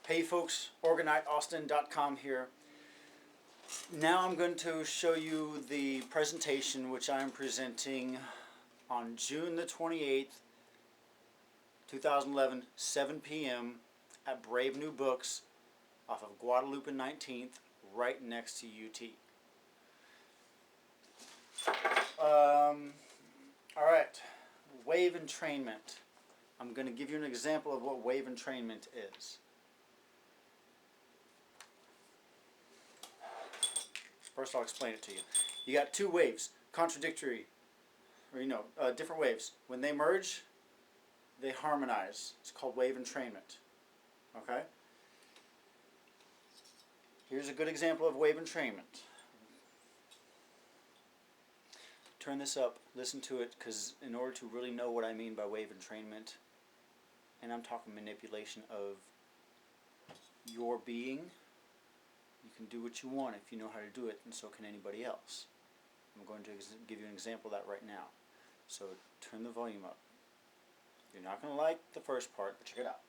Hey folks, OrgoniteAustin.com here. Now I'm going to show you the presentation which I'm presenting on June the 28th, 2011, 7 p.m. at Brave New Books off of Guadalupe 19th, right next to UT. Alright, wave entrainment. I'm going to give you an example of what wave entrainment is. First I'll explain it to you. You got two waves, contradictory, or different waves. When they merge, they harmonize. It's called wave entrainment. Okay? Here's a good example of wave entrainment. Turn this up, listen to it, because in order to really know what I mean by wave entrainment, and I'm talking manipulation of your being, you can do what you want if you know how to do it, and so can anybody else. I'm going to give you an example of that right now. So turn the volume up. You're not going to like the first part, but check it out.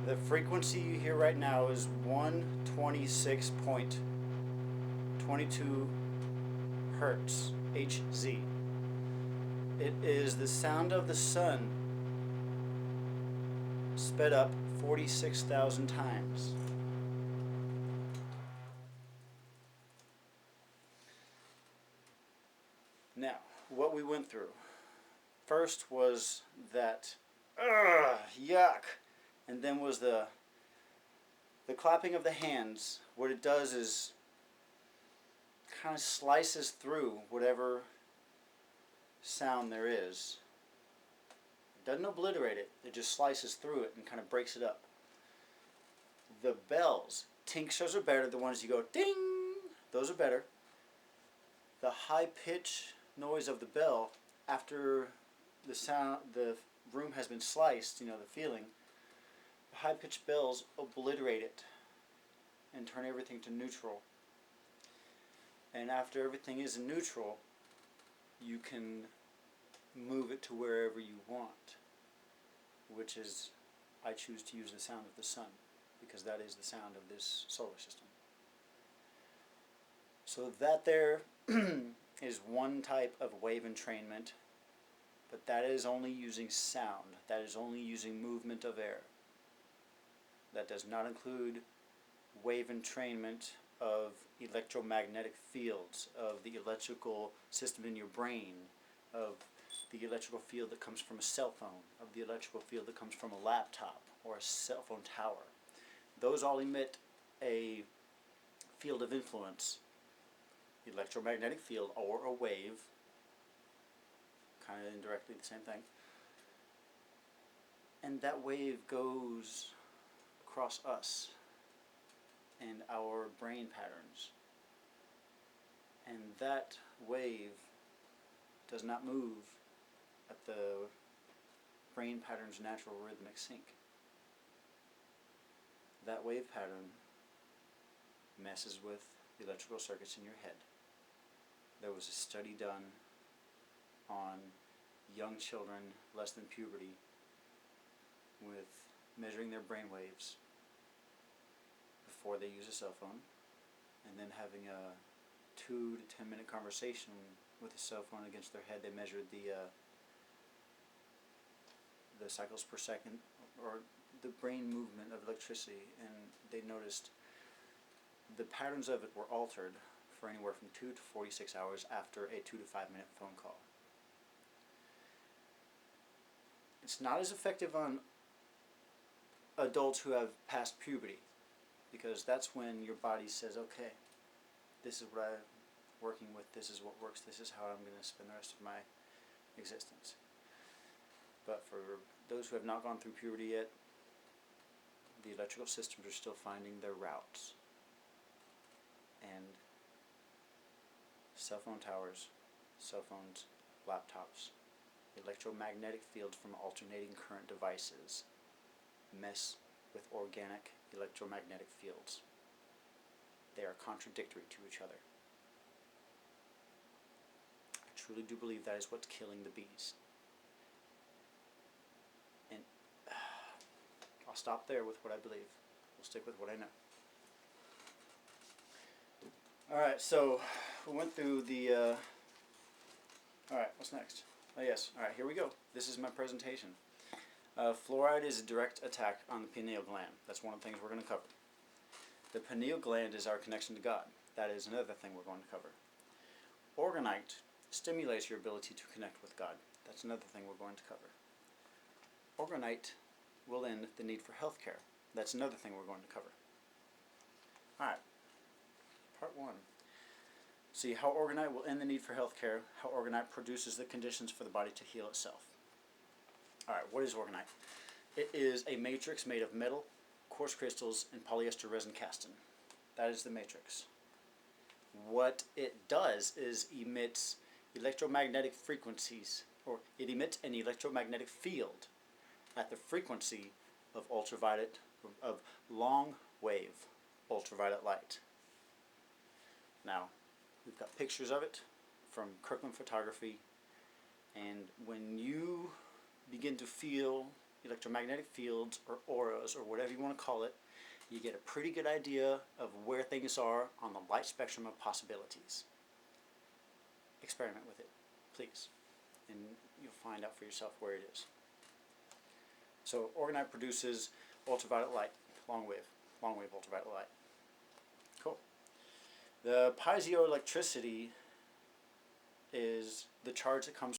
The frequency you hear right now is 126.22 Hertz, Hz. It is the sound of the sun sped up 46,000 times. Now, what we went through. First was that, yuck. And then was the clapping of the hands. What it does is kind of slices through whatever sound there is. It doesn't obliterate it, it just slices through it and kind of breaks it up. The bells, tinctures are better, the ones you go ding, those are better. The high pitch noise of the bell after the room has been sliced, the feeling. High-pitched bells obliterate it and turn everything to neutral. And after everything is in neutral, you can move it to wherever you want, which is, I choose to use the sound of the sun, because that is the sound of this solar system. So that there is one type of wave entrainment, but that is only using sound. That is only using movement of air. That does not include wave entrainment of electromagnetic fields, of the electrical system in your brain, of the electrical field that comes from a cell phone, of the electrical field that comes from a laptop or a cell phone tower. Those all emit a field of influence, electromagnetic field or a wave, kind of indirectly the same thing. And that wave goes across us and our brain patterns, and that wave does not move at the brain pattern's natural rhythmic sync. That wave pattern messes with the electrical circuits in your head. there was a study done on young children less than puberty with measuring their brain waves before they use a cell phone, and then having a 2 to 10 minute conversation with a cell phone against their head. They measured the cycles per second, or the brain movement of electricity, and they noticed the patterns of it were altered for anywhere from 2 to 46 hours after a 2 to 5 minute phone call. It's not as effective on adults who have passed puberty, because that's when your body says, okay, this is what I'm working with, this is what works, this is how I'm going to spend the rest of my existence. But for those who have not gone through puberty yet, the electrical systems are still finding their routes. And cell phone towers, cell phones, laptops, electromagnetic fields from alternating current devices mess with organic electromagnetic fields. They are contradictory to each other. I truly do believe that is what's killing the bees. And I'll stop there with what I believe. We'll stick with what I know. Alright, so we went through the... Alright, what's next? Oh yes, alright, here we go. This is my presentation. Fluoride is a direct attack on the pineal gland. That's one of the things we're going to cover. The pineal gland is our connection to God. That is another thing we're going to cover. Orgonite stimulates your ability to connect with God. That's another thing we're going to cover. Orgonite will end the need for health care. That's another thing we're going to cover. Alright, part 1. See how Orgonite will end the need for health care, how Orgonite produces the conditions for the body to heal itself. Alright, what is Orgonite? It is a matrix made of metal, quartz crystals, and polyester resin castin. That is the matrix. What it does is emits electromagnetic frequencies, or it emits an electromagnetic field at the frequency of long wave ultraviolet light. Now, we've got pictures of it from Kirkland Photography, and when you begin to feel electromagnetic fields or auras or whatever you want to call it, you get a pretty good idea of where things are on the light spectrum of possibilities. Experiment with it, please, and you'll find out for yourself where it is. So Orgonite produces ultraviolet light, long wave ultraviolet light. Cool. The piezoelectricity is the charge that comes